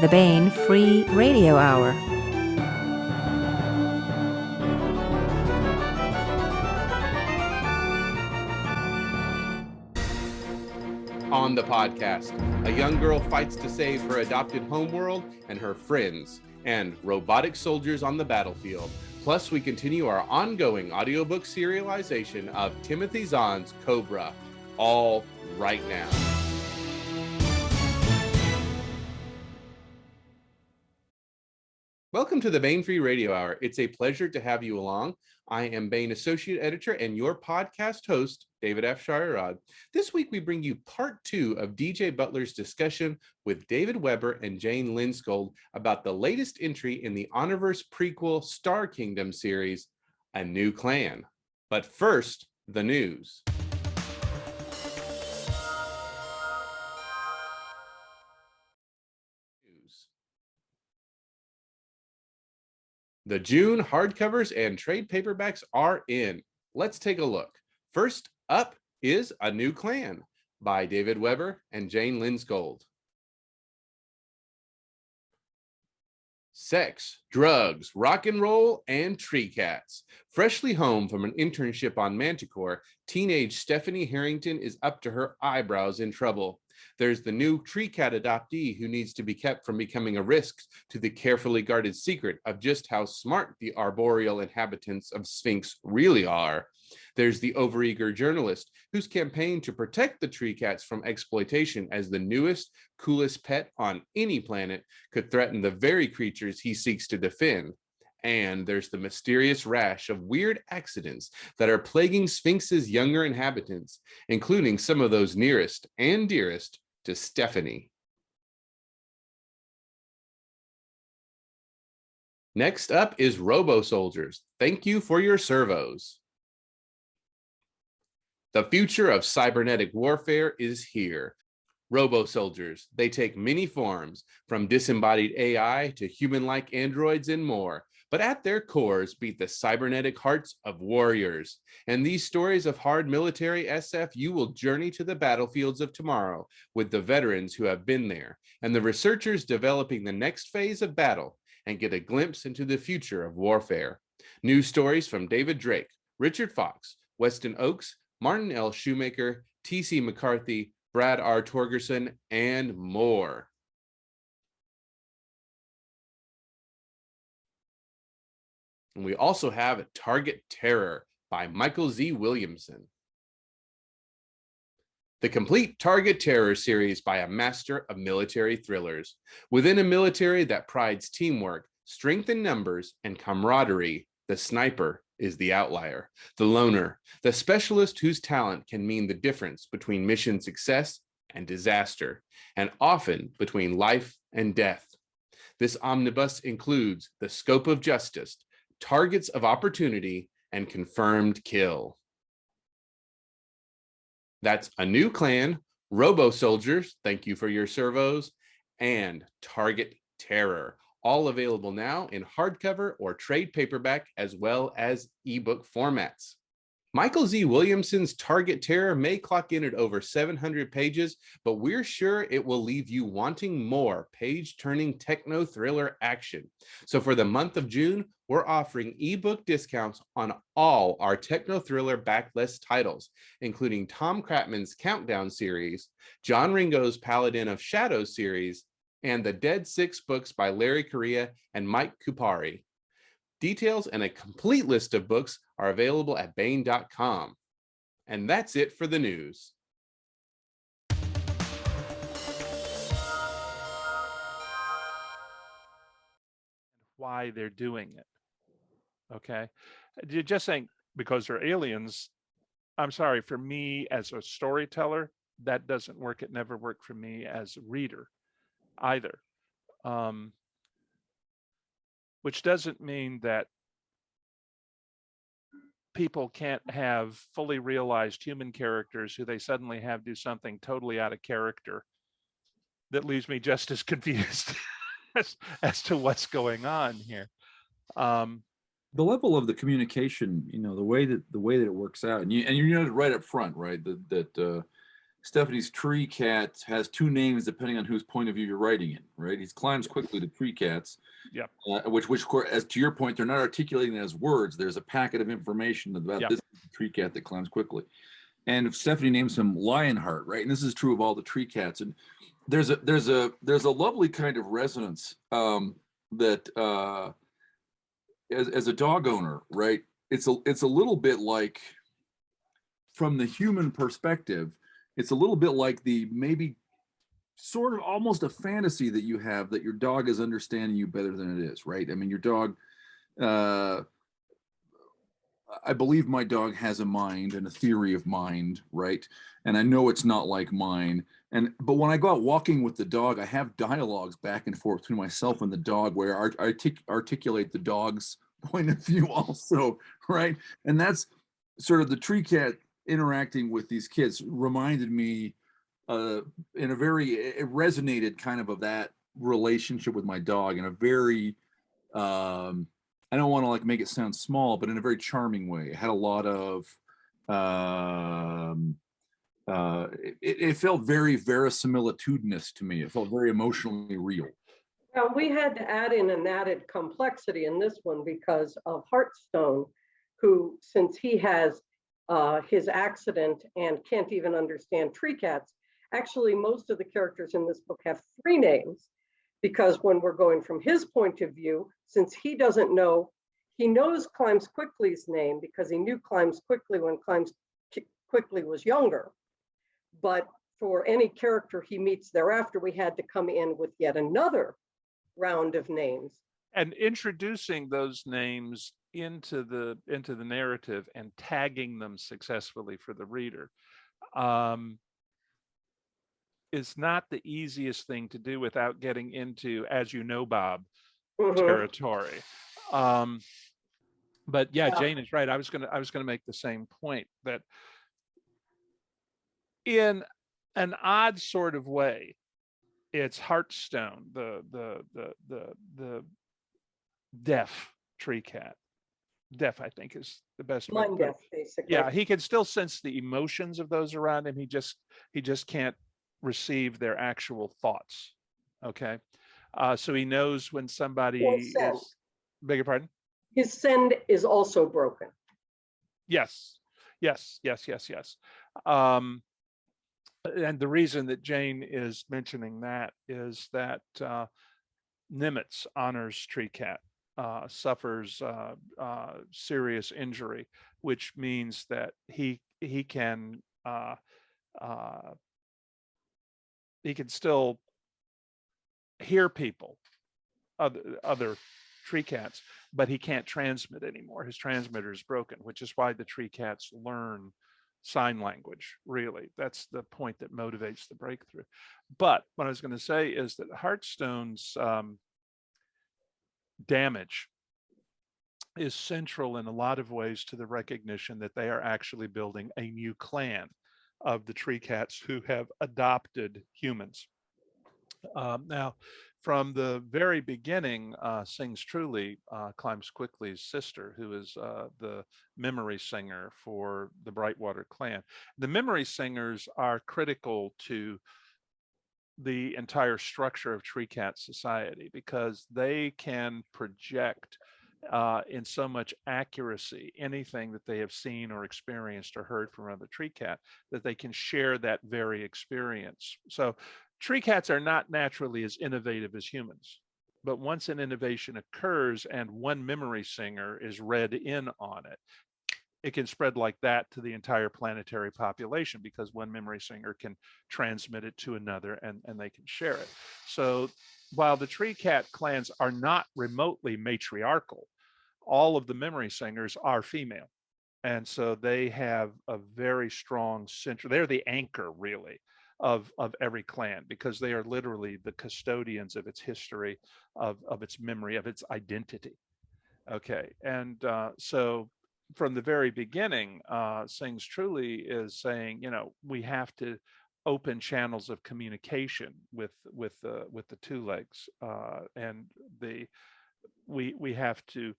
the Baen Free Radio Hour. On the podcast, a young girl fights to save her adopted homeworld and her friends, and robotic soldiers on the battlefield. Plus, we continue our ongoing audiobook serialization of Timothy Zahn's Cobra, all right now. Welcome to the Baen Free Radio Hour. It's a pleasure to have you along. I am Baen Associate Editor and your podcast host, David F. Shirerod. This week, we bring you part 2 of DJ Butler's discussion with David Weber and Jane Lindskold about the latest entry in the Honorverse prequel Star Kingdom series, A New Clan. But first, the news. The June hardcovers and trade paperbacks are in. Let's take a look. First up is A New Clan by David Weber and Jane Lindskold. Sex, drugs, rock and roll, and tree cats. Freshly home from an internship on Manticore, teenage Stephanie Harrington is up to her eyebrows in trouble. There's the new tree cat adoptee who needs to be kept from becoming a risk to the carefully guarded secret of just how smart the arboreal inhabitants of Sphinx really are. There's the overeager journalist whose campaign to protect the tree cats from exploitation as the newest, coolest pet on any planet could threaten the very creatures he seeks to defend. And there's the mysterious rash of weird accidents that are plaguing Sphinx's younger inhabitants, including some of those nearest and dearest to Stephanie. Next up is ROBOSOLDIERS. Thank you for your servos. The future of cybernetic warfare is here. ROBOSOLDIERS, they take many forms, from disembodied AI to human-like androids and more, but at their cores beat the cybernetic hearts of warriors. And these stories of hard military SF, you will journey to the battlefields of tomorrow with the veterans who have been there, and the researchers developing the next phase of battle, and get a glimpse into the future of warfare. New stories from David Drake, Richard Fox, Weston Oakes, Martin L. Shoemaker, T.C. McCarthy, Brad R. Torgerson, and more. And we also have Target Terror by Michael Z. Williamson. The complete Target Terror series by a master of military thrillers. Within a military that prides teamwork, strength in numbers, and camaraderie, the sniper is the outlier, the loner, the specialist whose talent can mean the difference between mission success and disaster, and often between life and death. This omnibus includes The Scope of Justice, Targets of Opportunity, and Confirmed Kill. That's A New Clan, ROBOSOLDIERS, thank you for your servos, and Target Terror, all available now in hardcover or trade paperback as well as ebook formats. Michael Z. Williamson's Target Terror may clock in at over 700 pages, but we're sure it will leave you wanting more page-turning techno-thriller action. So for the month of June, we're offering ebook discounts on all our techno-thriller backlist titles, including Tom Kratman's Countdown series, John Ringo's Paladin of Shadows series, and the Dead Six books by Larry Correia and Mike Kupari. Details and a complete list of books are available at Baen.com. And that's it for the news. Why they're doing it. Okay. You're just saying because they're aliens. I'm sorry, for me as a storyteller, that doesn't work. It never worked for me as a reader either. Which doesn't mean that people can't have fully realized human characters who they suddenly have do something totally out of character that leaves me just as confused as to what's going on here. The level of the communication, the way that it works out, and you know it right up front, right? That Stephanie's tree cat has two names depending on whose point of view you're writing it, right? He climbs quickly to tree cats, Yep. which of course, as to your point, they're not articulating it as words. There's a packet of information about Yep. this tree cat that climbs quickly. And Stephanie names him Lionheart, right? And this is true of all the tree cats. And there's a lovely kind of resonance that as a dog owner, right? It's a little bit like, from the human perspective, it's a little bit like the maybe sort of almost a fantasy that you have that your dog is understanding you better than it is, right? I mean, your dog, I believe my dog has a mind and a theory of mind, right? And I know it's not like mine. But when I go out walking with the dog, I have dialogues back and forth between myself and the dog where I articulate the dog's point of view also, right? And that's sort of the tree cat interacting with these kids reminded me in a very, it resonated kind of that relationship with my dog in a very, I don't want to like make it sound small, but in a very charming way. It had a lot of, it felt very verisimilitudinous to me. It felt very emotionally real. Now, we had to add in an added complexity in this one because of Hearthstone, who, since he has his accident and can't even understand tree cats, actually most of the characters in this book have three names, because when we're going from his point of view, since he doesn't know, he knows Climbs Quickly's name because he knew Climbs Quickly when Climbs Quickly was younger. But for any character he meets thereafter, we had to come in with yet another round of names. And introducing those names into the narrative and tagging them successfully for the reader is not the easiest thing to do without getting into, as you know, Bob, territory. But yeah, Jane is right. I was gonna make the same point, that in an odd sort of way, it's Hearthstone, the deaf tree cat. Deaf, I think, is the best way. Mind deaf, basically. Yeah, he can still sense the emotions of those around him. He just can't receive their actual thoughts. Okay, so he knows when somebody is. Beg your pardon? His send is also broken. Yes. And the reason that Jane is mentioning that is that Nimitz, Honor's tree cat, suffers serious injury, which means that he can still hear people, other tree cats, but he can't transmit anymore. His transmitter is broken, which is why the tree cats learn sign language. Really, that's the point that motivates the breakthrough. But what I was going to say is that Hearthstone's damage is central in a lot of ways to the recognition that they are actually building a new clan of the tree cats who have adopted humans. Now, from the very beginning, Sings Truly, Climbs Quickly's sister, who is the memory singer for the Brightwater clan. The memory singers are critical to the entire structure of tree cat society because they can project in so much accuracy anything that they have seen or experienced or heard from another tree cat, that they can share that very experience. So tree cats are not naturally as innovative as humans, but once an innovation occurs and one memory singer is read in on it, it can spread like that to the entire planetary population because one memory singer can transmit it to another and they can share it. So while the tree cat clans are not remotely matriarchal, all of the memory singers are female. And so they have a very strong center. They're the anchor, really, of every clan, because they are literally the custodians of its history, of its memory, of its identity. Okay, and so from the very beginning, Sings Truly is saying, you know, we have to open channels of communication with the two legs, and we have to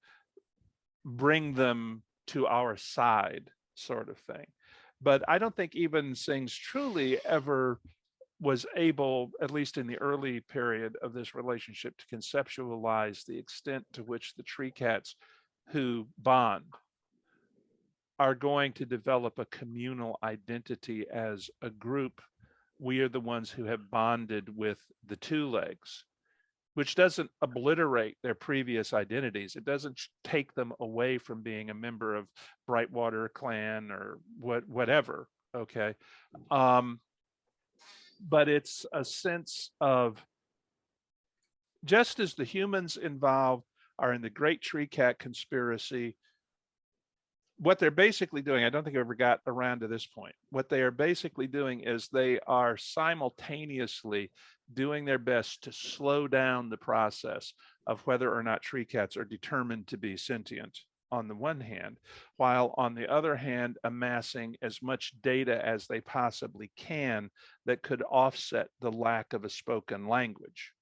bring them to our side, sort of thing. But I don't think even Sings Truly ever was able, at least in the early period of this relationship, to conceptualize the extent to which the tree cats who bond are going to develop a communal identity as a group. We are the ones who have bonded with the two legs, which doesn't obliterate their previous identities. It doesn't take them away from being a member of Brightwater clan or whatever, okay? But it's a sense of, just as the humans involved are in the Great Tree Cat Conspiracy, what they're basically doing, I don't think I ever got around to this point. What they are basically doing is they are simultaneously doing their best to slow down the process of whether or not tree cats are determined to be sentient on the one hand, while on the other hand, amassing as much data as they possibly can that could offset the lack of a spoken language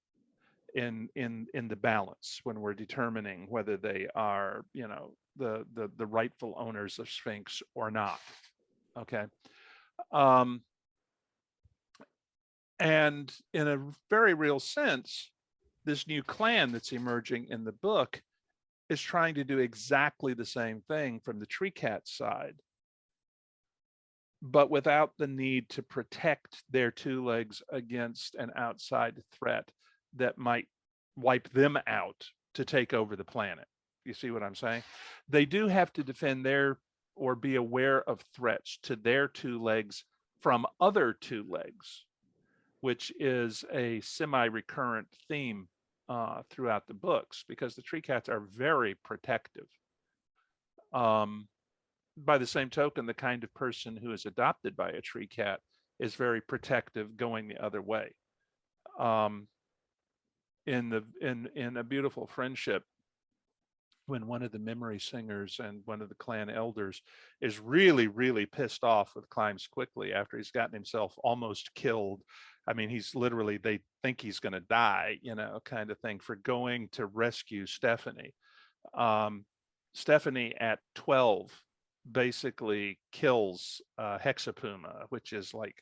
in the balance when we're determining whether they are, you know, the rightful owners of Sphinx or not. Okay. And in a very real sense, this new clan that's emerging in the book is trying to do exactly the same thing from the tree cat side, but without the need to protect their two legs against an outside threat that might wipe them out to take over the planet. You see what I'm saying? They do have to defend their, or be aware of threats to their two legs from other two legs, which is a semi-recurrent theme throughout the books, because the tree cats are very protective. By the same token, the kind of person who is adopted by a tree cat is very protective going the other way. In A Beautiful Friendship, when one of the memory singers and one of the clan elders is really, really pissed off with Climbs Quickly after he's gotten himself almost killed. I mean, he's literally, they think he's going to die, you know, kind of thing, for going to rescue Stephanie. Stephanie at 12 basically kills Hexapuma, which is like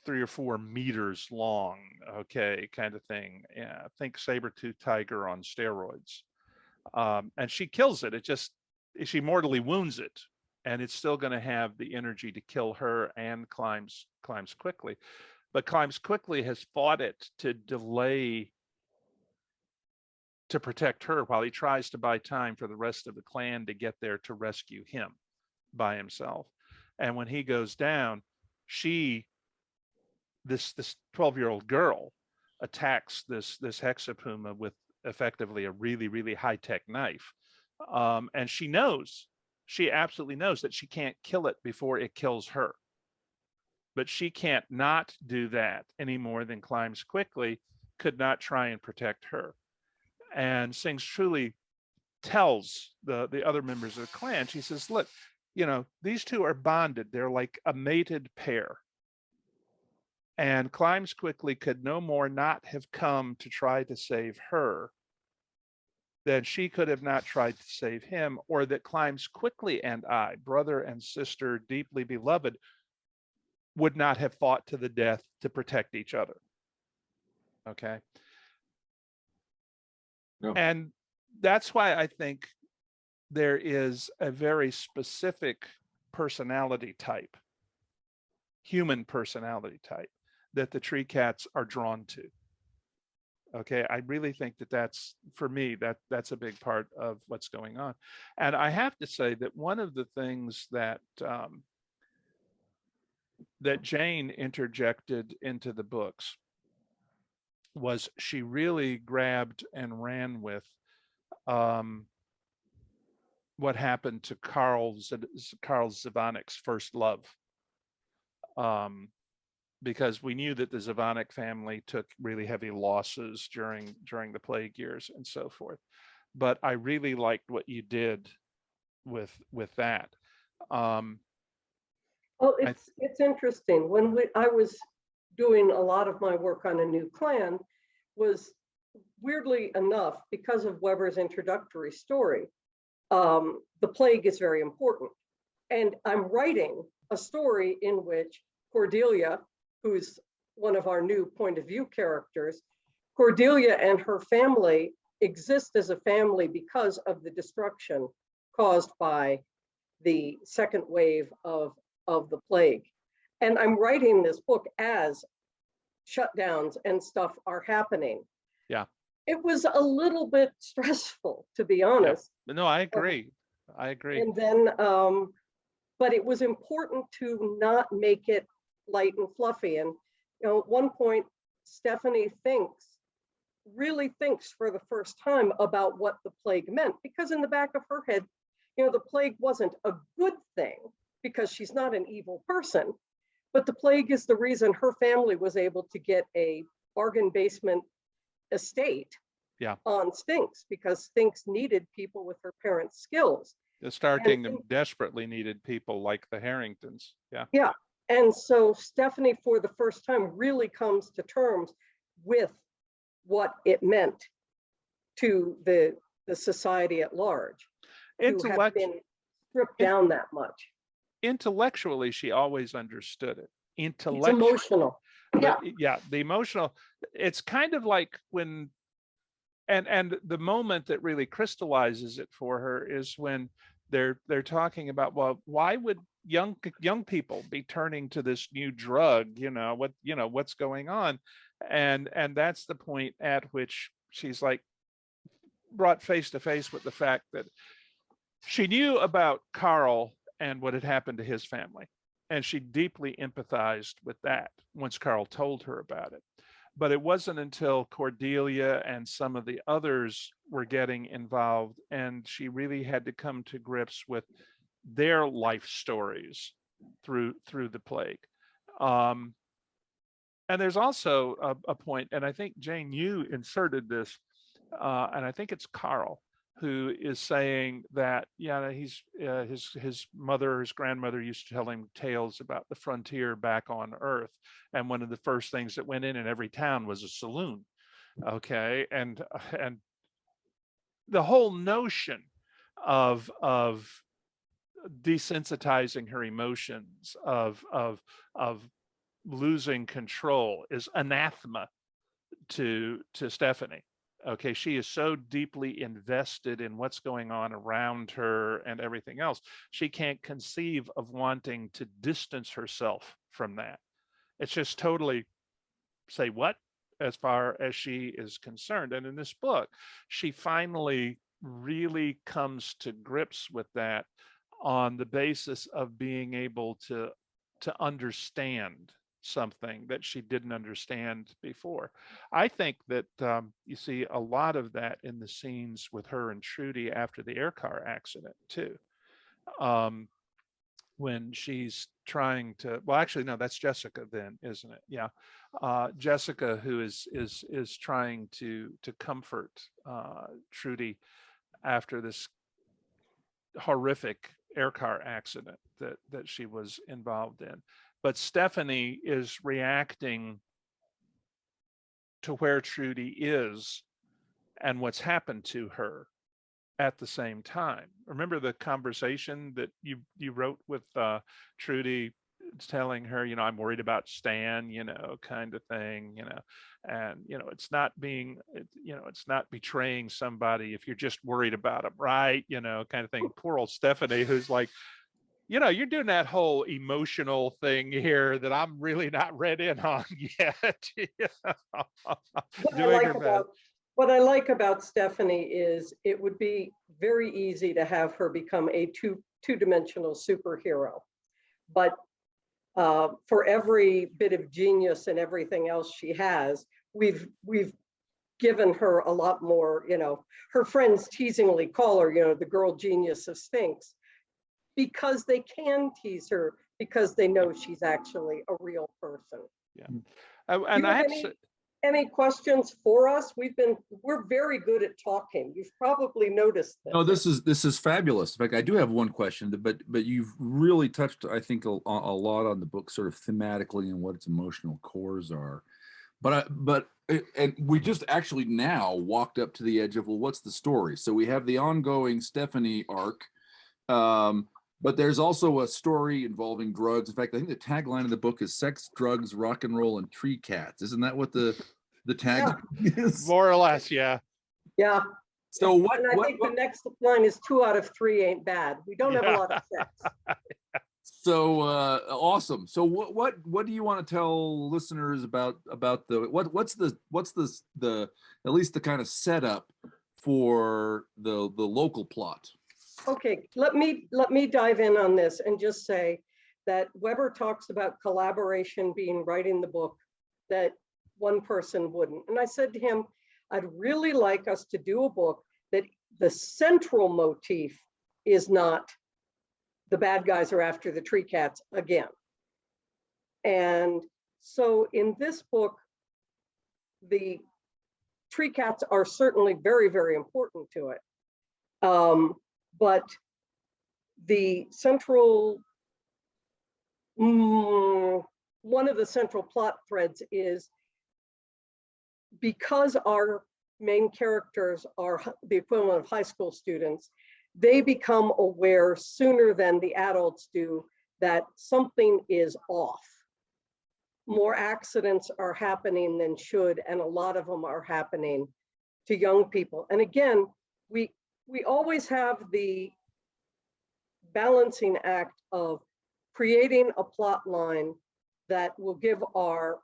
3 or 4 meters long, okay, kind of thing. Yeah, think saber-toothed tiger on steroids. And she kills it. She mortally wounds it, and it's still going to have the energy to kill her and climbs quickly. But Climbs Quickly has fought it to delay, to protect her, while he tries to buy time for the rest of the clan to get there to rescue him by himself. And when he goes down, this 12-year-old girl attacks this Hexapuma with effectively a really, really high-tech knife. And she absolutely knows that she can't kill it before it kills her. But she can't not do that any more than Climbs Quickly could not try and protect her. And Sings Truly tells the other members of the clan, she says, look, you know, these two are bonded. They're like a mated pair. And Climbs Quickly could no more not have come to try to save her than she could have not tried to save him, or that Climbs Quickly and I, brother and sister, deeply beloved, would not have fought to the death to protect each other. Okay. No. And that's why I think there is a very specific personality type, human personality type, that the tree cats are drawn to. Okay, I really think that that's, for me, that's a big part of what's going on. And I have to say that one of the things that that Jane interjected into the books was she really grabbed and ran with what happened to Karl Zvanik's first love. Because we knew that the Zvanik family took really heavy losses during the plague years and so forth. But I really liked what you did with that. Well, it's interesting. When I was doing a lot of my work on a new clan, was weirdly enough, because of Weber's introductory story, the plague is very important. And I'm writing a story in which Cordelia, who's one of our new point of view characters, Cordelia and her family exist as a family because of the destruction caused by the second wave of the plague. And I'm writing this book as shutdowns and stuff are happening. Yeah. It was a little bit stressful, to be honest. Yeah. No, I agree. I agree. And then, but it was important to not make it light and fluffy. And, you know, at one point, Stephanie really thinks for the first time about what the plague meant, because in the back of her head, you know, the plague wasn't a good thing because she's not an evil person, but the plague is the reason her family was able to get a bargain basement estate on Stinks, because Stinks needed people with her parents' skills. The Star Kingdom desperately needed people like the Harringtons. Yeah. Yeah. And so Stephanie, for the first time, really comes to terms with what it meant to the society at large to have been stripped down that much. Intellectually, she always understood it. It's emotional. Yeah. Yeah, the emotional. It's kind of like when, and the moment that really crystallizes it for her is when they're talking about, well, why would young people be turning to this new drug? What's going on? And that's the point at which she's like brought face to face with the fact that she knew about Carl and what had happened to his family. And she deeply empathized with that once Carl told her about it. But it wasn't until Cordelia and some of the others were getting involved, and she really had to come to grips with their life stories through the plague. And there's also a point, and I think, Jane, you inserted this, and I think it's Carl, who is saying that, he's his grandmother used to tell him tales about the frontier back on Earth, and one of the first things that went in every town was a saloon. Okay, and the whole notion of desensitizing her emotions, of losing control, is anathema to Stephanie. Okay, she is so deeply invested in what's going on around her and everything else. She can't conceive of wanting to distance herself from that. It's just totally, say what, as far as she is concerned. And in this book, she finally really comes to grips with that on the basis of being able to understand something that she didn't understand before. I think that you see a lot of that in the scenes with her and Trudy after the air car accident too. When she's trying to, well, actually, no, that's Jessica then, isn't it? Yeah. Jessica, who is trying to comfort Trudy after this horrific air car accident that she was involved in. But Stephanie is reacting to where Trudy is and what's happened to her at the same time. Remember the conversation that you wrote with Trudy, telling her, I'm worried about Stan, kind of thing, and it's not betraying somebody if you're just worried about them, right? Kind of thing. Poor old Stephanie, who's like, you're doing that whole emotional thing here that I'm really not read in on yet. What I like about Stephanie is it would be very easy to have her become a two-dimensional superhero. But for every bit of genius and everything else she has, we've given her a lot more, her friends teasingly call her, the girl genius of Stinks, because they can tease her because they know she's actually a real person. Yeah. And I have any questions for us? We're very good at talking. You've probably noticed this. No, this is fabulous. In fact, I do have one question, but you've really touched, I think, a lot on the book, sort of thematically, and what its emotional cores are. And we just actually now walked up to the edge of, well, what's the story? So we have the ongoing Stephanie arc. But there's also a story involving drugs. In fact, I think the tagline of the book is "Sex, Drugs, Rock and Roll, and Tree Cats." Isn't that what the tag is? More or less, yeah. Yeah. So what? And I think the next line is 2 out of 3 ain't bad. We don't have a lot of sex. So awesome. So what do you want to tell listeners about the what's the at least the kind of setup for the local plot? Okay, let me dive in on this and just say that Weber talks about collaboration being writing the book that one person wouldn't. And I said to him, I'd really like us to do a book that the central motif is not the bad guys are after the tree cats again. And so in this book, the tree cats are certainly very, very important to it. But the central, one of the central plot threads is because our main characters are the equivalent of high school students, they become aware sooner than the adults do that something is off. More accidents are happening than should, and a lot of them are happening to young people. And again, we always have the balancing act of creating a plot line that will give our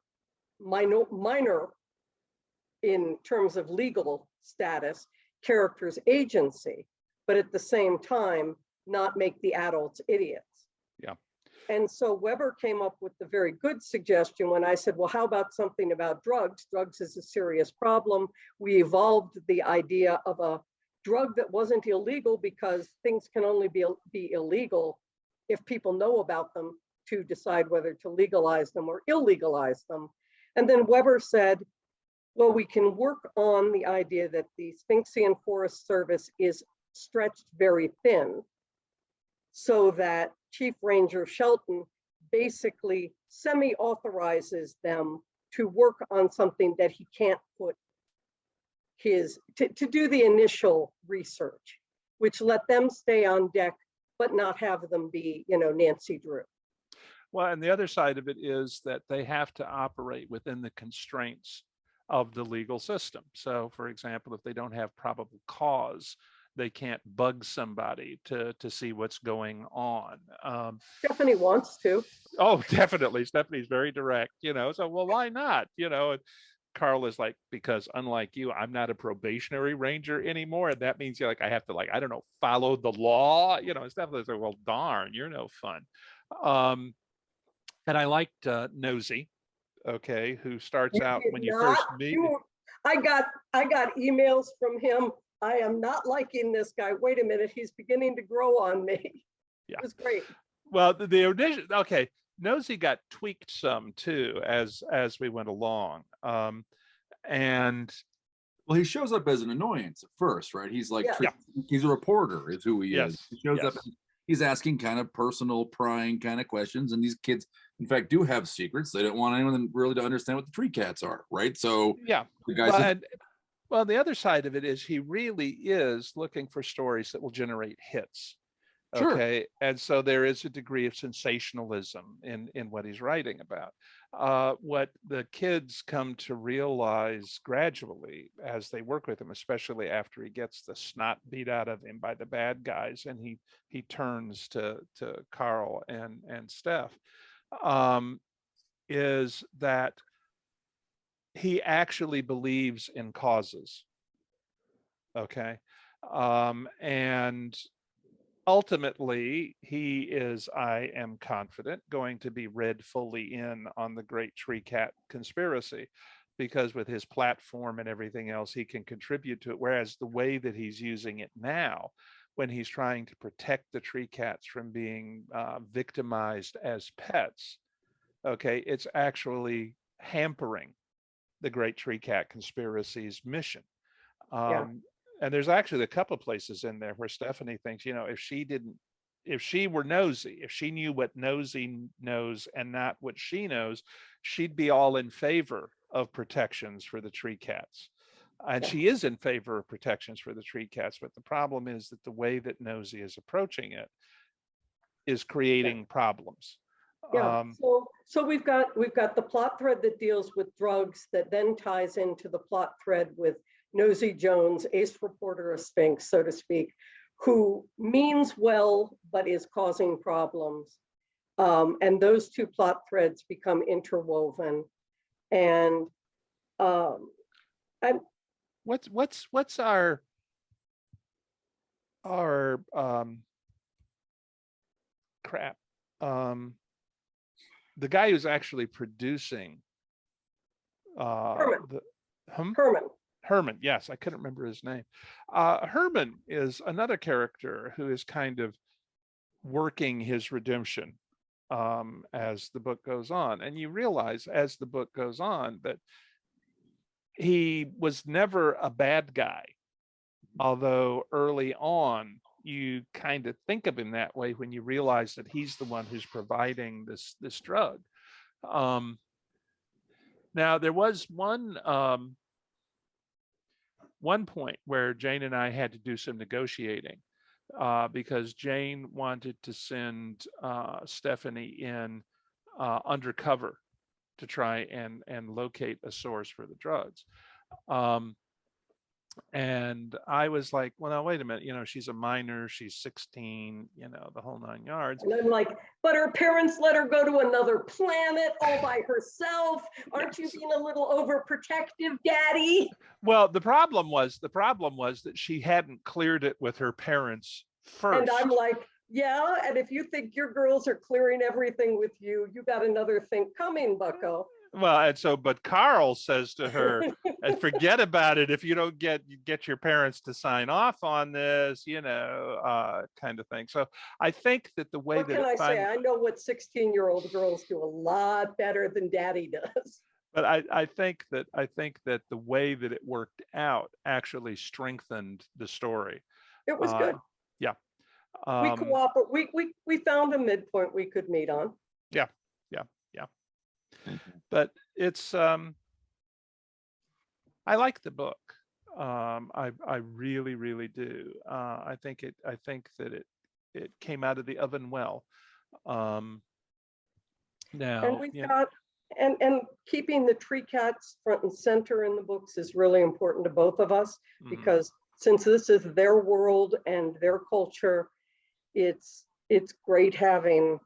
minor in terms of legal status characters agency, but at the same time not make the adults idiots. Yeah. And so Weber came up with the very good suggestion when I said, well, how about something about drugs? Drugs is a serious problem. We evolved the idea of a drug that wasn't illegal because things can only be illegal if people know about them to decide whether to legalize them or illegalize them. And then Weber said, well, we can work on the idea that the Sphinxian Forest Service is stretched very thin so that Chief Ranger Shelton basically semi-authorizes them to work on something that he can't put to do the initial research, which let them stay on deck, but not have them be, Nancy Drew. Well, and the other side of it is that they have to operate within the constraints of the legal system. So, for example, if they don't have probable cause, they can't bug somebody to see what's going on. Stephanie wants to. Oh, definitely. Stephanie's very direct, so, well, why not? And Carl is like, because unlike you, I'm not a probationary ranger anymore. And that means I have to I don't know, follow the law, and Stephanie's like, well, darn, you're no fun. And I liked Nosy, okay, who starts out when you first meet. I got emails from him. I am not liking this guy. Wait a minute, he's beginning to grow on me. Yeah. It was great. Well, the original, okay, Nosy got tweaked some too as we went along. And well, he shows up as an annoyance at first, right? He's like, yeah. He's a reporter is who he Yes. is. He shows up, he's asking kind of personal, prying kind of questions. And these kids, in fact, do have secrets. They don't want anyone really to understand what the tree cats are, right? So yeah, the guys well, the other side of it is he really is looking for stories that will generate hits. Okay. Sure. And so there is a degree of sensationalism in what he's writing about. What the kids come to realize gradually as they work with him, especially after he gets the snot beat out of him by the bad guys and he turns to Carl and Steph, is that he actually believes in causes. Okay. And ultimately, he is, I am confident, going to be read fully in on the Great Tree Cat conspiracy, because with his platform and everything else, he can contribute to it. Whereas the way that he's using it now, when he's trying to protect the tree cats from being victimized as pets, okay, it's actually hampering the Great Tree Cat conspiracy's mission. And there's actually a couple of places in there where Stephanie thinks, if she were nosy, if she knew what nosy knows and not what she knows, she'd be all in favor of protections for the tree cats. And she is in favor of protections for the tree cats. But the problem is that the way that Nosy is approaching it is creating problems. Yeah. So we've got the plot thread that deals with drugs that then ties into the plot thread with Nosy Jones, ace reporter, a sphinx, so to speak, who means well but is causing problems. And those two plot threads become interwoven. And what's our crap? The guy who's actually producing Herman, yes, I couldn't remember his name. Herman is another character who is kind of working his redemption as the book goes on. And you realize as the book goes on that he was never a bad guy, although early on you kind of think of him that way when you realize that he's the one who's providing this drug. Now there was one point where Jane and I had to do some negotiating because Jane wanted to send Stephanie in undercover to try and locate a source for the drugs. And I was like, well, now, wait a minute, she's a minor, she's 16, the whole 9 yards. And I'm like, but her parents let her go to another planet all by herself. Aren't you being a little overprotective, Daddy? Well, the problem was that she hadn't cleared it with her parents first. And I'm like, yeah, and if you think your girls are clearing everything with you, you got another thing coming, bucko. Well, but Carl says to her, forget about it if you don't get your parents to sign off on this, kind of thing. So I think that the way what can I say? I know what 16-year-old girls do a lot better than Daddy does. But I think that the way that it worked out actually strengthened the story. It was good. Yeah. We found a midpoint we could meet on. Yeah. But it's I like the book. I really do. I think that it came out of the oven well. Now, and we've got and keeping the tree cats front and center in the books is really important to both of us, because since this is their world and their culture, it's great having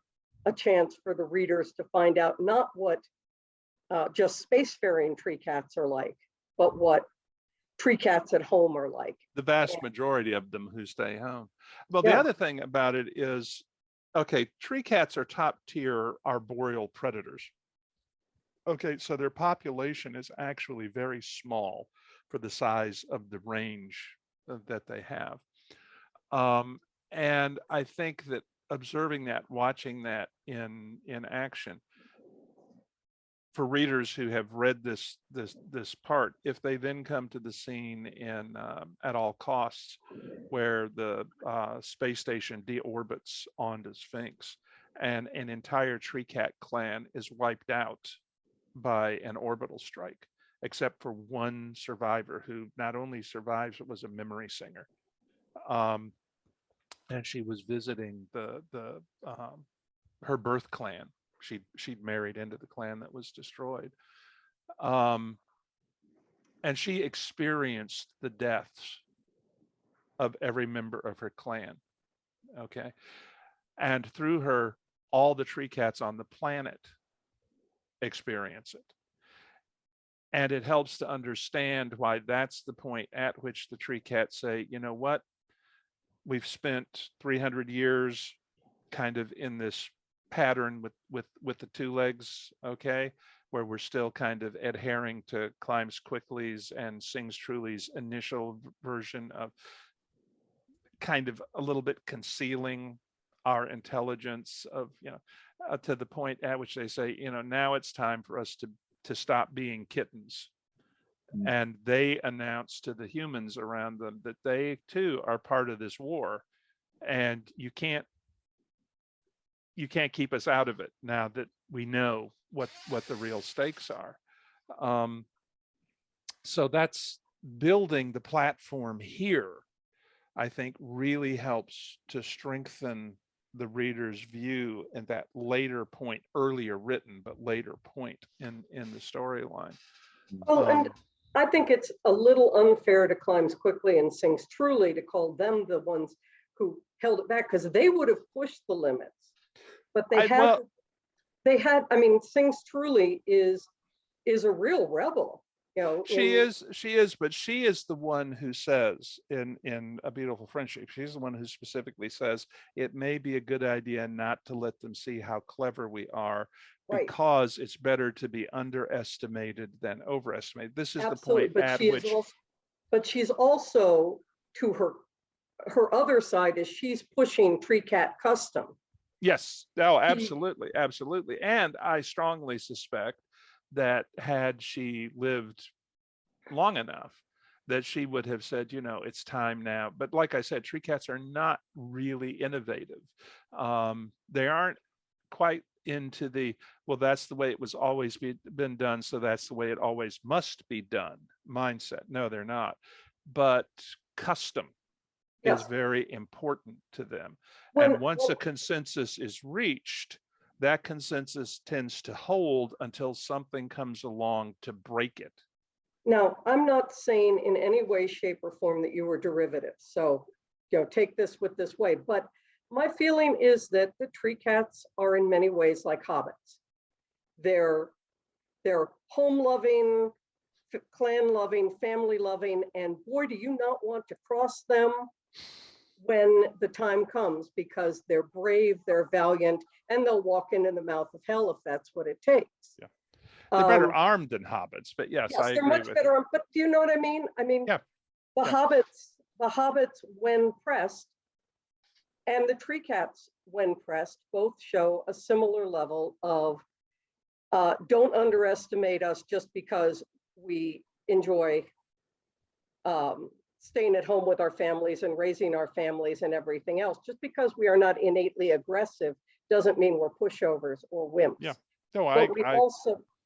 a chance for the readers to find out not what just spacefaring tree cats are like, but what tree cats at home are like. The vast majority of them who stay home. Well, the other thing about it is, okay, tree cats are top tier arboreal predators. Okay, so their population is actually very small for the size of the range that they have. And I think that observing that, watching that in action, for readers who have read this part, if they then come to the scene in At All Costs, where the space station deorbits onto Sphinx, and an entire tree cat clan is wiped out by an orbital strike, except for one survivor who not only survives but was a memory singer. And she was visiting her birth clan. She'd married into the clan that was destroyed. And she experienced the deaths of every member of her clan. Okay. And through her, all the tree cats on the planet experience it. And it helps to understand why that's the point at which the tree cats say, you know what? We've spent 300 years kind of in this pattern with the two legs, okay, where we're still kind of adhering to Climbs Quickly's and Sings Truly's initial version of kind of a little bit concealing our intelligence of, to the point at which they say, now it's time for us to stop being kittens. And they announce to the humans around them that they too are part of this war, and you can't keep us out of it now that we know what the real stakes are. So that's building the platform here, I think, really helps to strengthen the reader's view at that later point, earlier written, but later point in the storyline. Well, and I think it's a little unfair to Climbs Quickly and Sings Truly to call them the ones who held it back, because they would have pushed the limits. But I mean, Sings Truly is a real rebel. You know, she is, but she is the one who says in A Beautiful Friendship, she's the one who specifically says it may be a good idea not to let them see how clever we are, right, because it's better to be underestimated than overestimated. This is absolutely. the point at which. But she's also, to her other side, is she's pushing Tree Cat Custom. Yes, oh, absolutely, absolutely. And I strongly suspect that had she lived long enough, that she would have said, you know, it's time now. But like I said, tree cats are not really innovative. They aren't quite into the, well, that's the way it was always been done, so that's the way it always must be done mindset. No, they're not. But custom is very important to them. And once a consensus is reached, that consensus tends to hold until something comes along to break it. Now, I'm not saying in any way, shape, or form that you were derivative. So, you know, take this with this way. But my feeling is that the tree cats are in many ways like hobbits. They're home-loving, clan-loving, family-loving, and boy, do you not want to cross them when the time comes, because they're brave, they're valiant, and they'll walk into the mouth of hell if that's what it takes. Yeah. They're better armed than hobbits, but yes, I agree. They're much better armed, but do you know what I mean? I mean, yeah. the hobbits, when pressed, and the tree cats, when pressed, both show a similar level of don't underestimate us just because we enjoy staying at home with our families and raising our families and everything else. Just because we are not innately aggressive doesn't mean we're pushovers or wimps. Yeah. No,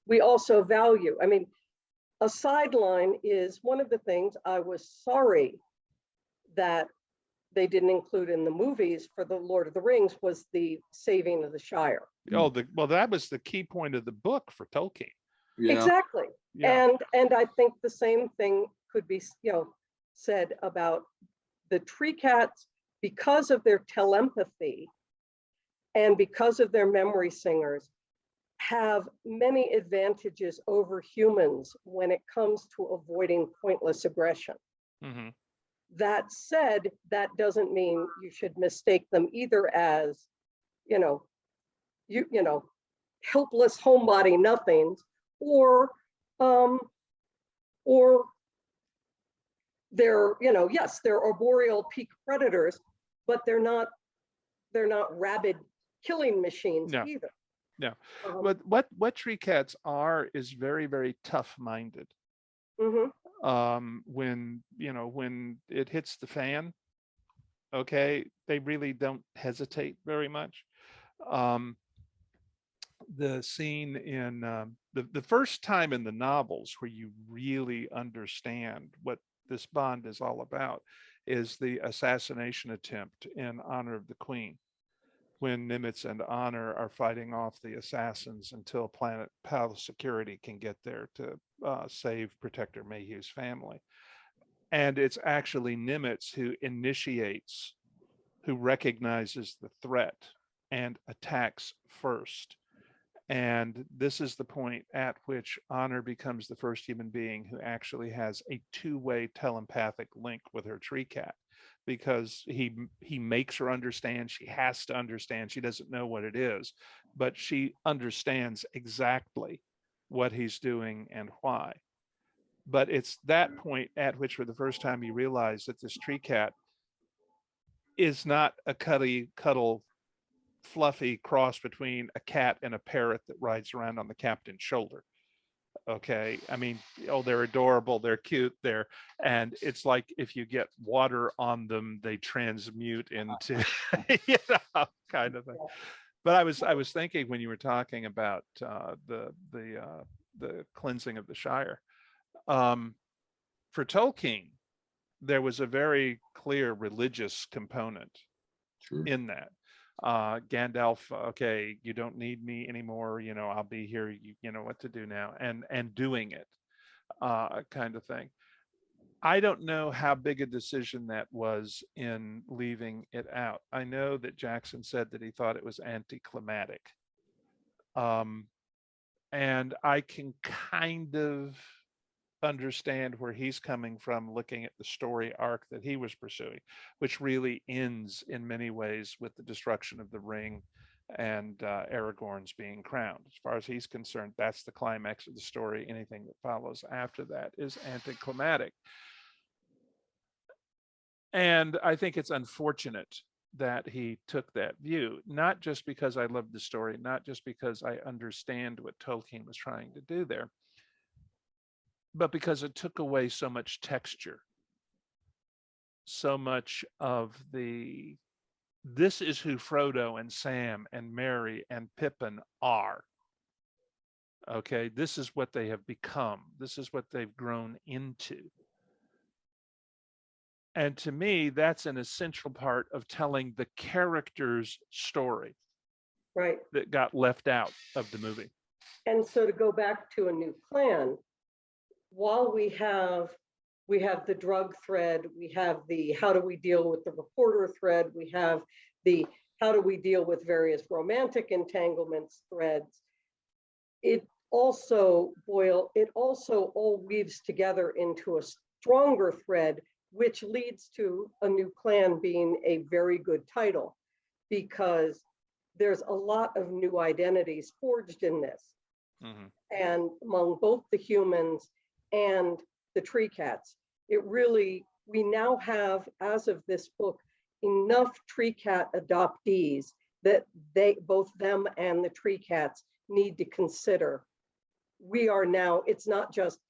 we also value. I mean, a sideline is one of the things I was sorry that they didn't include in the movies for the Lord of the Rings was the saving of the Shire. Oh, well, that was the key point of the book for Tolkien. Yeah. Exactly. Yeah. And I think the same thing could be, you know, said about the tree cats, because of their telepathy and because of their memory singers, have many advantages over humans when it comes to avoiding pointless aggression. Mm-hmm. That said, that doesn't mean you should mistake them either as, you know, helpless homebody nothings, or they're, you know, yes, they're arboreal peak predators, but they're not rabid killing machines either. No, what tree cats are is very, very tough-minded. Mm-hmm. When it hits the fan, okay, they really don't hesitate very much. The scene in the first time in the novels where you really understand what this bond is all about is the assassination attempt in Honor of the Queen, when Nimitz and Honor are fighting off the assassins until Planet Palace Security can get there to save Protector Mayhew's family. And it's actually Nimitz who initiates, who recognizes the threat and attacks first. And this is the point at which Honor becomes the first human being who actually has a two-way telepathic link with her tree cat, because he makes her understand. She has to understand. She doesn't know what it is, but she understands exactly what he's doing and why. But it's that point at which, for the first time, you realize that this tree cat is not a cuddle, fluffy cross between a cat and a parrot that rides around on the captain's shoulder. Okay, I mean, oh, they're adorable, they're cute, and it's like if you get water on them, they transmute into kind of thing. But I was thinking when you were talking about the cleansing of the Shire, for Tolkien, there was a very clear religious component in that. Gandalf, okay, you don't need me anymore, you know, I'll be here, you know what to do now, and doing it, kind of thing. I don't know how big a decision that was in leaving it out. I know that Jackson said that he thought it was anticlimactic. And I can kind of understand where he's coming from looking at the story arc that he was pursuing, which really ends in many ways with the destruction of the ring and Aragorn's being crowned. As far as he's concerned, that's the climax of the story. Anything that follows after that is anticlimactic. And I think it's unfortunate that he took that view, not just because I love the story, not just because I understand what Tolkien was trying to do there, but because it took away so much texture, so much of the, this is who Frodo and Sam and Merry and Pippin are. Okay, this is what they have become. This is what they've grown into. And to me, that's an essential part of telling the character's story. Right. That got left out of the movie. And so to go back to A New Plan, while we have the drug thread, we have the how do we deal with the reporter thread, we have the how do we deal with various romantic entanglements threads, it also all weaves together into a stronger thread, which leads to A New Plan being a very good title, because there's a lot of new identities forged in this. Mm-hmm. And among both the humans and the tree cats, we now have, as of this book, enough tree cat adoptees that both them and the tree cats need to consider. We are now, it's not just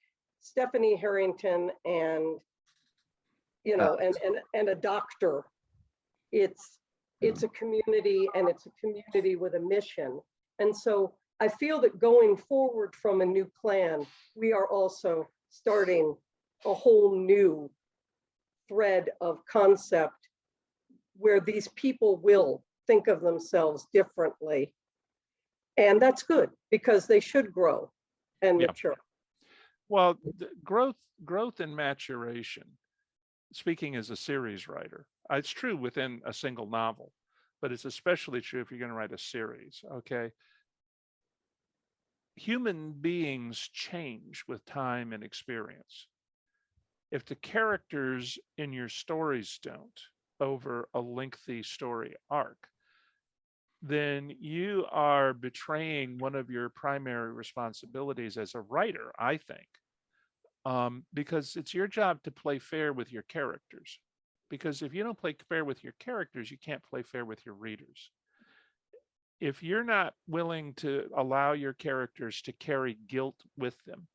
Stephanie Harrington and, you know, and a doctor. It's a community, and it's a community with a mission. And so I feel that going forward from A New Plan, we are also starting a whole new thread of concept where these people will think of themselves differently. And that's good, because they should grow and mature. Well, growth and maturation, speaking as a series writer, it's true within a single novel, but it's especially true if you're going to write a series, okay? Human beings change with time and experience. If the characters in your stories don't, over a lengthy story arc, then you are betraying one of your primary responsibilities as a writer, I think, because it's your job to play fair with your characters. Because if you don't play fair with your characters, you can't play fair with your readers. If you're not willing to allow your characters to carry guilt with them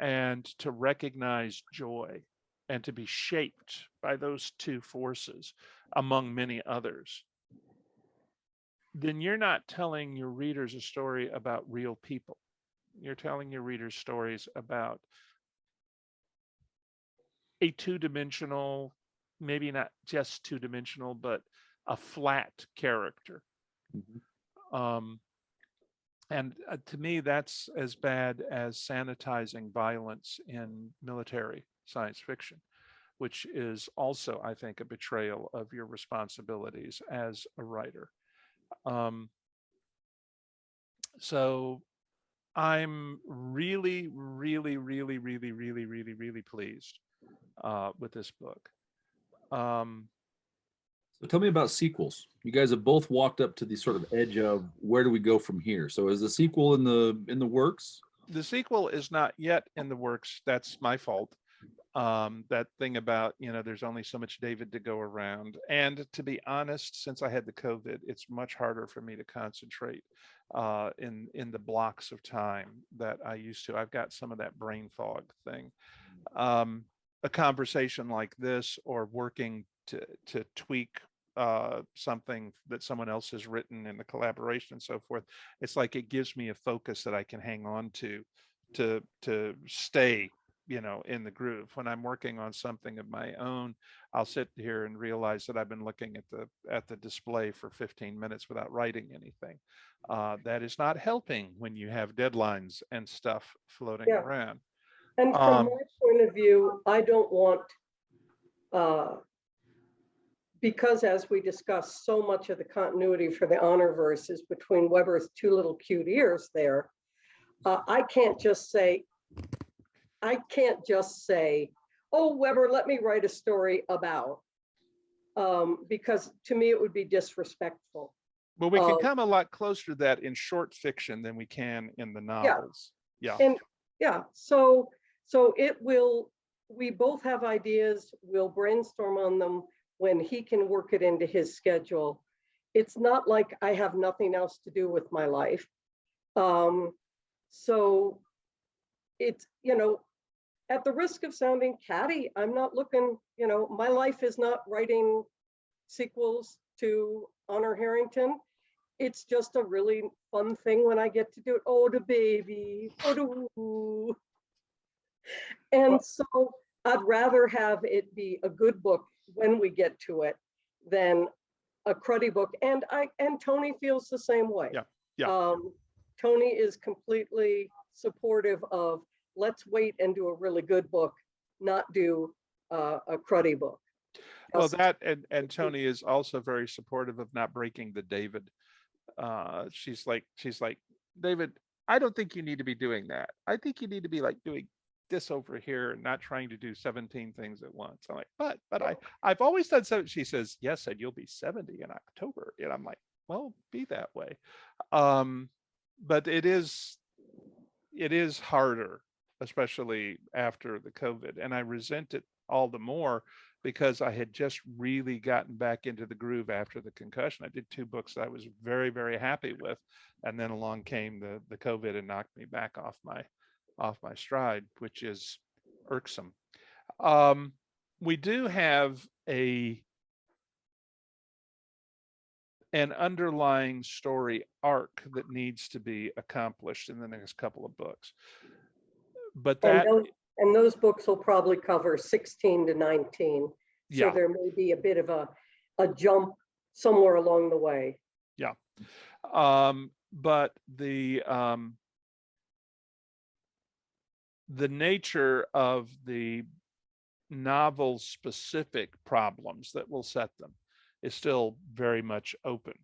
and to recognize joy and to be shaped by those two forces among many others, then you're not telling your readers a story about real people. You're telling your readers stories about a two-dimensional, maybe not just two-dimensional, but a flat character. Mm-hmm. And to me, that's as bad as sanitizing violence in military science fiction, which is also, I think, a betrayal of your responsibilities as a writer. So I'm really, really, really, really, really, really, really pleased with this book. So tell me about sequels. You guys have both walked up to the sort of edge of where do we go from here? So is the sequel in the works? The sequel is not yet in the works. That's my fault. That thing about, you know, there's only so much David to go around. And to be honest, since I had the COVID, it's much harder for me to concentrate in the blocks of time that I used to. I've got some of that brain fog thing. A conversation like this, or working to tweak something that someone else has written in the collaboration and so forth, it's like it gives me a focus that I can hang on to stay, you know, in the groove. When I'm working on something of my own, I'll sit here and realize that I've been looking at the display for 15 minutes without writing anything. That is not helping when you have deadlines and stuff floating Yeah. around. And from my point of view, I don't want, because as we discussed, so much of the continuity for the honor verse is between Weber's two little cute ears there. I can't just say, oh, Weber, let me write a story about, because to me it would be disrespectful. Well, we can come a lot closer to that in short fiction than we can in the novels. Yeah. And yeah, so we both have ideas, we'll brainstorm on them when he can work it into his schedule. It's not like I have nothing else to do with my life. So it's, at the risk of sounding catty, I'm not looking, my life is not writing sequels to Honor Harrington. It's just a really fun thing when I get to do it. Oh, the baby, oh, the woo. And so I'd rather have it be a good book when we get to it than a cruddy book. And Tony feels the same way. Yeah. Yeah. Tony is completely supportive of, let's wait and do a really good book, not do a cruddy book. Well, that and Tony is also very supportive of not breaking the David. She's like, David, I don't think you need to be doing that. I think you need to be like doing this over here and not trying to do 17 things at once. I'm like, but I've always done so. She says, yes, and you'll be 70 in October. And I'm like, well, be that way. But it is harder, especially after the COVID. And I resent it all the more because I had just really gotten back into the groove after the concussion. I did 2 books that I was very, very happy with. And then along came the COVID and knocked me back off my stride, which is irksome. We do have an underlying story arc that needs to be accomplished in the next couple of books. But and those books will probably cover 16 to 19. So yeah, there may be a bit of a jump somewhere along the way. Yeah. But the nature of the novel specific problems that will set them is still very much open.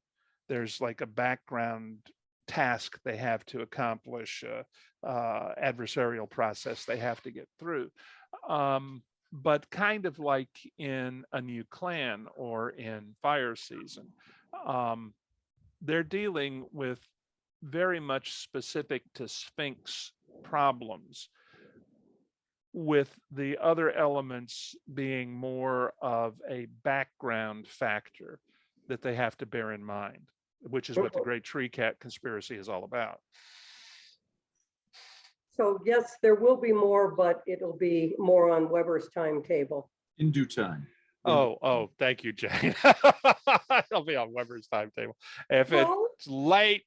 There's like a background task they have to accomplish, adversarial process they have to get through. But kind of like in A New Clan or in Fire Season, they're dealing with very much specific to Sphinx problems, with the other elements being more of a background factor that they have to bear in mind, which is what the Great Tree Cat conspiracy is all about. So yes, there will be more, but it'll be more on Weber's timetable. In due time. Oh, thank you, Jane. It'll be on Weber's timetable. If it's late,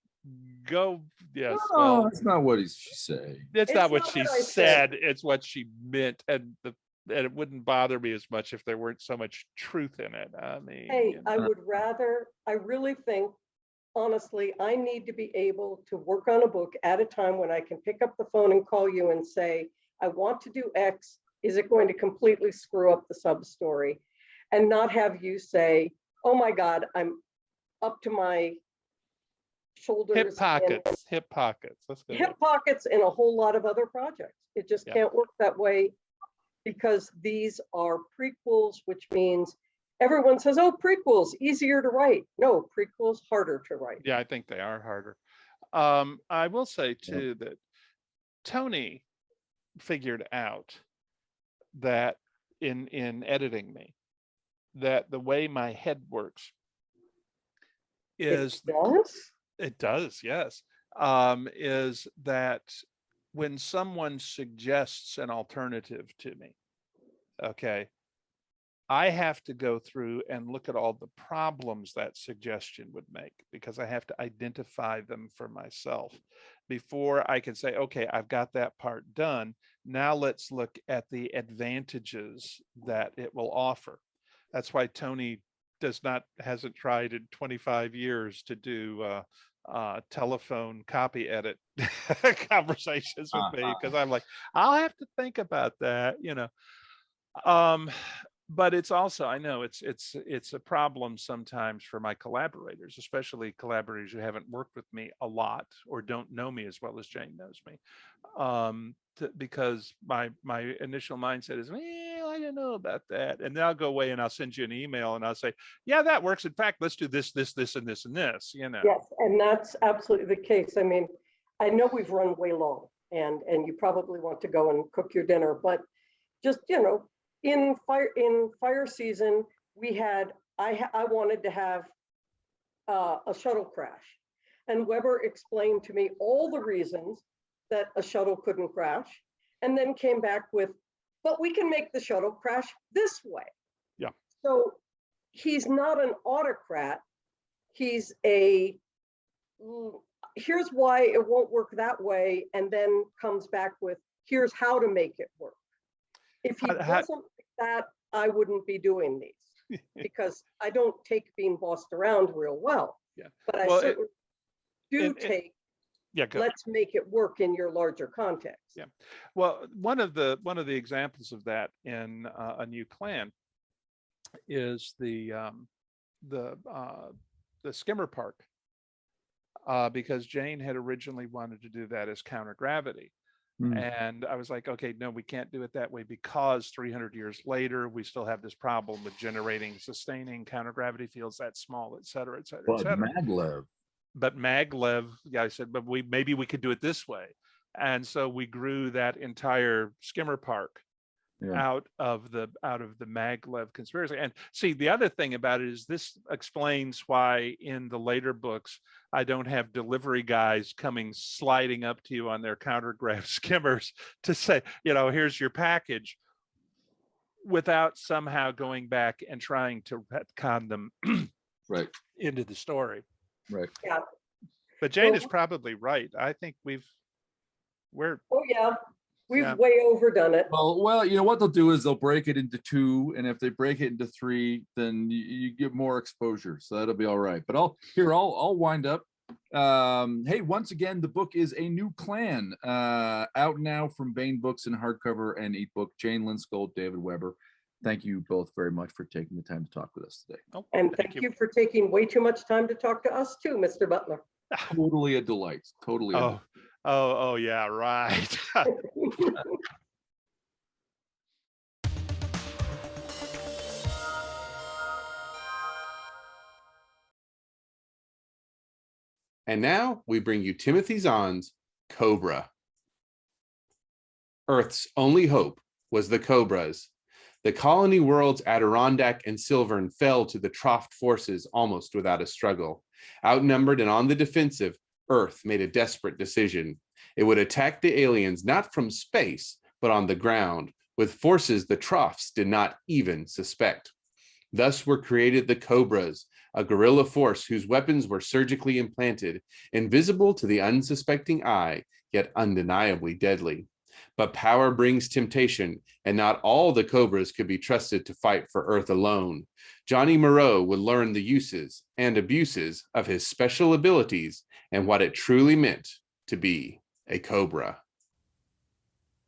go. Yes. No, well, that's not what she said. it's not what she I said. It's what she meant, and it wouldn't bother me as much if there weren't so much truth in it. I mean, Hey, I really think, honestly, I need to be able to work on a book at a time when I can pick up the phone and call you and say, I want to do X. Is it going to completely screw up the sub story? And not have you say, oh my God, I'm up to my shoulders. Hip pockets. Let's go. Hip pockets and a whole lot of other projects. It just can't work that way because these are prequels, which means everyone says, oh, prequels, easier to write. No, prequels, harder to write. Yeah, I think they are harder. I will say too that Tony figured out that in editing me, that the way my head works is it does, yes. Is that when someone suggests an alternative to me, okay, I have to go through and look at all the problems that suggestion would make, because I have to identify them for myself before I can say, okay, I've got that part done. Now let's look at the advantages that it will offer. That's why Tony hasn't tried in 25 years to do telephone copy edit conversations with me, because I'm like, I'll have to think about that, but it's also, I know it's a problem sometimes for my collaborators, especially collaborators who haven't worked with me a lot or don't know me as well as Jane knows me, because my initial mindset is, well, I don't know about that, and then I'll go away and I'll send you an email and I'll say, yeah, that works. In fact, let's do this, this, this, and this, and this. Yes, and that's absolutely the case. I mean, I know we've run way long, and you probably want to go and cook your dinner, but just in fire season, I wanted to have a shuttle crash, and Weber explained to me all the reasons that a shuttle couldn't crash, and then came back with, but we can make the shuttle crash this way. Yeah. So he's not an autocrat. He's here's why it won't work that way, and then comes back with, here's how to make it work. If he wasn't like that, I wouldn't be doing these, because I don't take being bossed around real well. Yeah. But I certainly take, yeah, let's make it work in your larger context. Yeah. Well, one of the examples of that in a new clan is the skimmer park, because Jane had originally wanted to do that as counter-gravity. And I was like, okay, no, we can't do it that way, because 300 years later, we still have this problem with sustaining counter-gravity fields that small, et cetera, et cetera, et cetera. But maglev, yeah, I said, but maybe we could do it this way. And so we grew that entire skimmer park out of the maglev conspiracy. And see, the other thing about it is, this explains why in the later books I don't have delivery guys coming sliding up to you on their countergrav skimmers to say, here's your package, without somehow going back and trying to retcon them right into the story. Right. Yeah. But Jane is probably right. I think we've way overdone it. Well, you know what they'll do is they'll break it into two, and if they break it into three, then you get more exposure, so that'll be all right. But I'll wind up. Hey, once again, the book is A New Clan, out now from Baen Books in hardcover and ebook. Jane Lindskold, David Weber, thank you both very much for taking the time to talk with us today. Oh, and thank you for taking way too much time to talk to us too, Mr. Butler. Totally a delight. Totally. Oh, yeah, right. And now we bring you Timothy Zahn's Cobra. Earth's only hope was the Cobras. The colony worlds Adirondack and Silvern fell to the Troft forces almost without a struggle. Outnumbered and on the defensive, Earth made a desperate decision. It would attack the aliens not from space, but on the ground, with forces the Trofts did not even suspect. Thus were created the Cobras, a guerrilla force whose weapons were surgically implanted, invisible to the unsuspecting eye, yet undeniably deadly. But power brings temptation, and not all the Cobras could be trusted to fight for Earth alone. Johnny Moreau would learn the uses and abuses of his special abilities and what it truly meant to be a Cobra.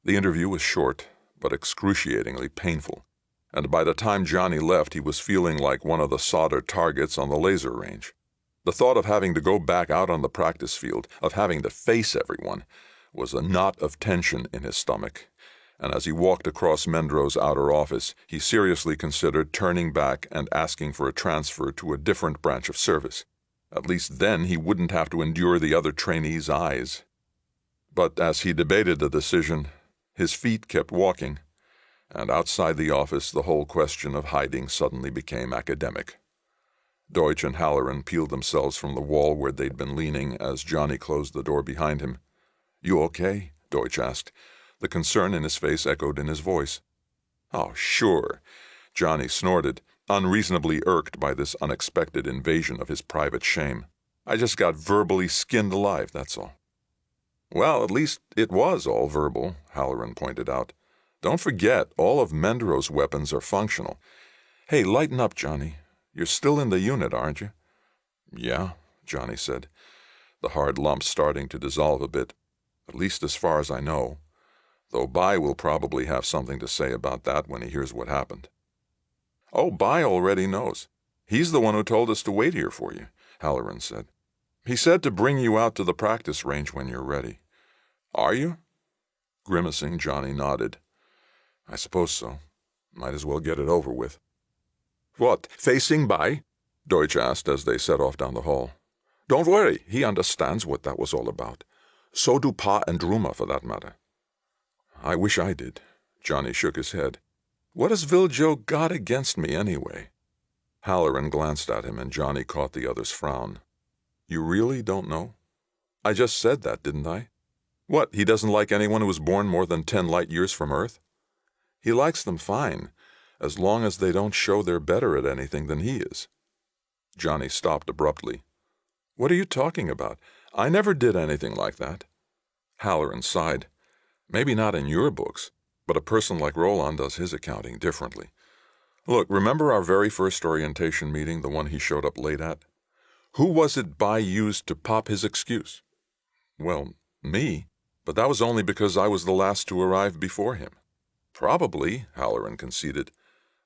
The interview was short, but excruciatingly painful. And by the time Johnny left, he was feeling like one of the solder targets on the laser range. The thought of having to go back out on the practice field, of having to face everyone, was a knot of tension in his stomach. And as he walked across Mendro's outer office, he seriously considered turning back and asking for a transfer to a different branch of service. At least then he wouldn't have to endure the other trainees' eyes. But as he debated the decision, his feet kept walking, and outside the office the whole question of hiding suddenly became academic. Deutsch and Halloran peeled themselves from the wall where they'd been leaning as Johnny closed the door behind him. "You okay?" Deutsch asked. The concern in his face echoed in his voice. "Oh, sure," Johnny snorted, unreasonably irked by this unexpected invasion of his private shame. "I just got verbally skinned alive, that's all." "Well, at least it was all verbal," Halloran pointed out. "Don't forget, all of Mendro's weapons are functional. Hey, lighten up, Johnny. You're still in the unit, aren't you? Yeah, Johnny said, the hard lump starting to dissolve a bit, at least as far as I know, though Baen will probably have something to say about that when he hears what happened. Oh, Baen already knows. He's the one who told us to wait here for you, Halloran said. He said to bring you out to the practice range when you're ready. Are you? Grimacing, Johnny nodded. I suppose so. Might as well get it over with. What, facing Baen? Deutsch asked as they set off down the hall. Don't worry, he understands what that was all about. So do Pa and Druma, for that matter. I wish I did. Johnny shook his head. What has Viljo got against me, anyway? Halloran glanced at him, and Johnny caught the other's frown. You really don't know? I just said that, didn't I? What, he doesn't like anyone who was born more than 10 light years from Earth? He likes them fine, as long as they don't show they're better at anything than he is. Johnny stopped abruptly. What are you talking about? I never did anything like that. Halloran sighed. Maybe not in your books, but a person like Roland does his accounting differently. Look, remember our very first orientation meeting, the one he showed up late at? Who was it Baen used to pop his excuse? Well, me, but that was only because I was the last to arrive before him. Probably, Halloran conceded,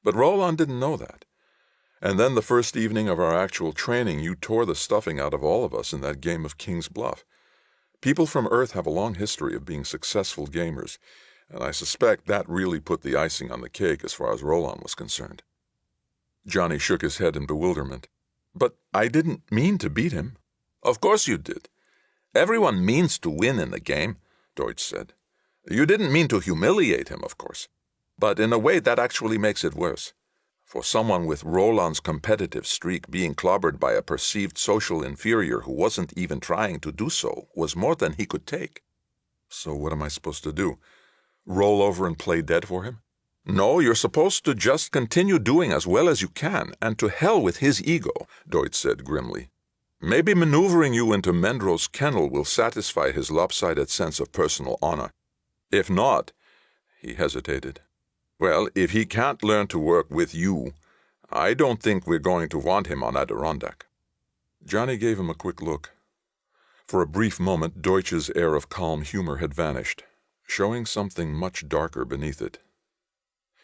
but Roland didn't know that. And then the first evening of our actual training, you tore the stuffing out of all of us in that game of King's Bluff. People from Earth have a long history of being successful gamers, and I suspect that really put the icing on the cake as far as Roland was concerned. Johnny shook his head in bewilderment. But I didn't mean to beat him. Of course you did. Everyone means to win in the game, Deutsch said. You didn't mean to humiliate him, of course, but in a way that actually makes it worse. For someone with Roland's competitive streak, being clobbered by a perceived social inferior who wasn't even trying to do so was more than he could take. So what am I supposed to do? Roll over and play dead for him? No, you're supposed to just continue doing as well as you can, and to hell with his ego, Deutsch said grimly. Maybe maneuvering you into Mendro's kennel will satisfy his lopsided sense of personal honor. If not, he hesitated. Well, if he can't learn to work with you, I don't think we're going to want him on Adirondack. Johnny gave him a quick look. For a brief moment, Deutsch's air of calm humor had vanished, showing something much darker beneath it.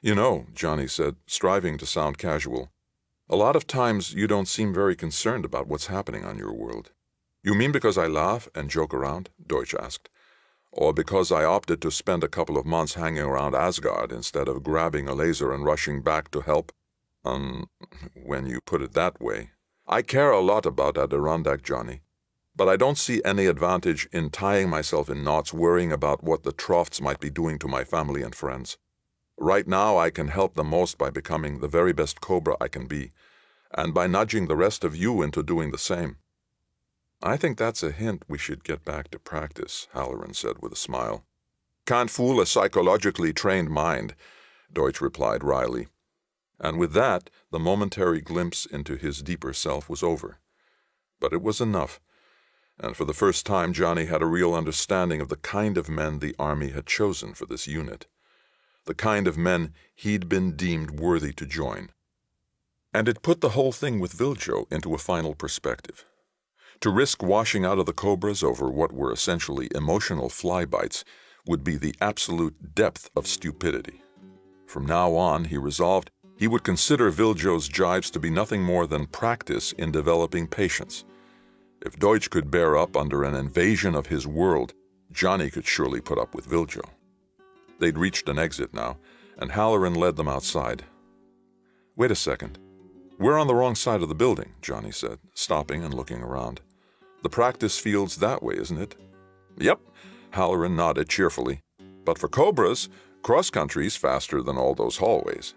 You know, Johnny said, striving to sound casual, a lot of times you don't seem very concerned about what's happening on your world. You mean because I laugh and joke around? Deutsch asked. Or because I opted to spend a couple of months hanging around Asgard instead of grabbing a laser and rushing back to help? When you put it that way. I care a lot about Adirondack, Johnny, but I don't see any advantage in tying myself in knots worrying about what the Troughs might be doing to my family and friends. Right now I can help the most by becoming the very best Cobra I can be, and by nudging the rest of you into doing the same. I think that's a hint we should get back to practice, Halloran said with a smile. Can't fool a psychologically trained mind, Deutsch replied wryly. And with that, the momentary glimpse into his deeper self was over. But it was enough, and for the first time Johnny had a real understanding of the kind of men the Army had chosen for this unit, the kind of men he'd been deemed worthy to join. And it put the whole thing with Viljo into a final perspective. To risk washing out of the Cobras over what were essentially emotional flybites would be the absolute depth of stupidity. From now on, he resolved, he would consider Viljo's jibes to be nothing more than practice in developing patience. If Deutsch could bear up under an invasion of his world, Johnny could surely put up with Viljo. They'd reached an exit now, and Halloran led them outside. Wait a second. We're on the wrong side of the building, Johnny said, stopping and looking around. The practice field's that way, isn't it? Yep, Halloran nodded cheerfully. But for Cobras, cross-country's faster than all those hallways.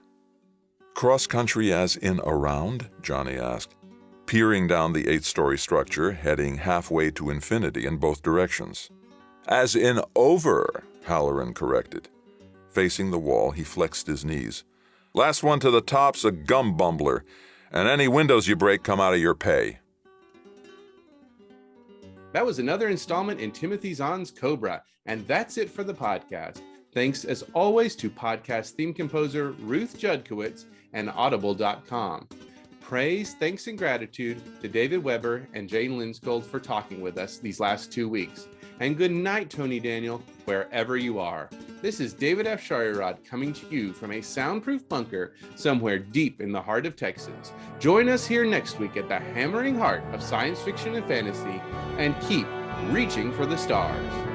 Cross-country as in around? Johnny asked, peering down the 8-story structure, heading halfway to infinity in both directions. As in over, Halloran corrected. Facing the wall, he flexed his knees. Last one to the top's a gum bumbler, and any windows you break come out of your pay. That was another installment in Timothy Zahn's Cobra, and that's it for the podcast. Thanks, as always, to podcast theme composer Ruth Judkowitz and audible.com. Praise, thanks, and gratitude to David Weber and Jane Lindskold for talking with us these last 2 weeks. And good night, Tony Daniel, wherever you are. This is David F. Sharirod coming to you from a soundproof bunker somewhere deep in the heart of Texas. Join us here next week at the hammering heart of science fiction and fantasy, and keep reaching for the stars.